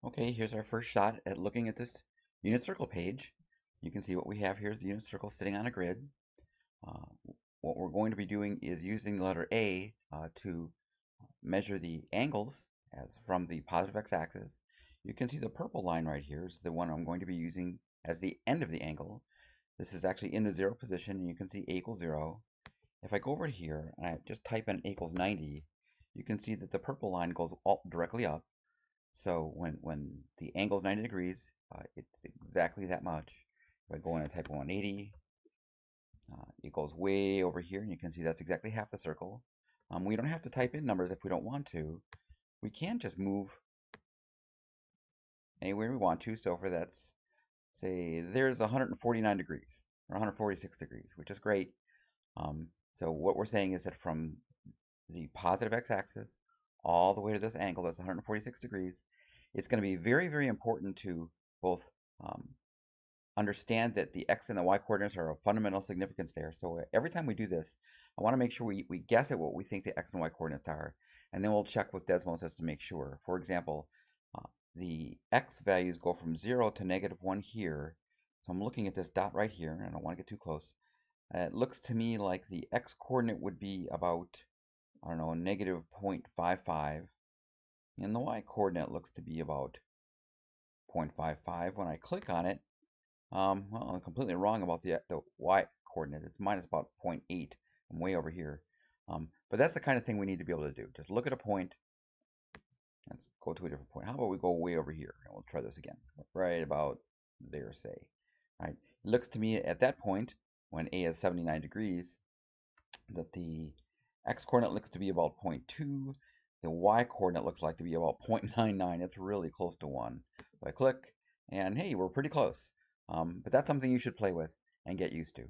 Okay, here's our first shot at looking at this unit circle page. You can see what we have here is the unit circle sitting on a grid. Uh, what we're going to be doing is using the letter A to measure the angles as from the positive x-axis. You can see the purple line right here is the one I'm going to be using as the end of the angle. This is actually in the 0 position, and you can see A equals 0. If I go over here and I just type in A equals 90, you can see that the purple line goes directly up. So when the angle is 90 degrees, it's exactly that much. If I go in and type 180, it goes way over here, and you can see that's exactly half the circle. We don't have to type in numbers if we don't want to. We can just move anywhere we want to. So for that's, say, there's 149 degrees or 146 degrees, which is great. So what we're saying is that from the positive x-axis all the way to this angle that's 146 degrees, it's going to be very, very important to both um, understand that the x and the y coordinates are of fundamental significance there. So every time we do this, I want to make sure we guess at what we think the x and y coordinates are, and then we'll check with Desmos just to make sure. For example, the x values go from 0 to -1 here. So I'm looking at this dot right here, and I don't want to get too close. It looks to me like the x coordinate would be about, I don't know, -0.55, and the y coordinate looks to be about 0.55. When I click on it, well, I'm completely wrong about the y coordinate. It's minus about zero point 0.8. I'm way over here. But that's the kind of thing we need to be able to do. Just look at a point. Let's go to a different point. How about we go way over here? And we'll try this again. Right about there, say. All right. It looks to me at that point, when A is 79 degrees, that the x coordinate looks to be about 0.2. The y coordinate looks like to be about 0.99. It's really close to 1. So I click, and hey, we're pretty close. But that's something you should play with and get used to.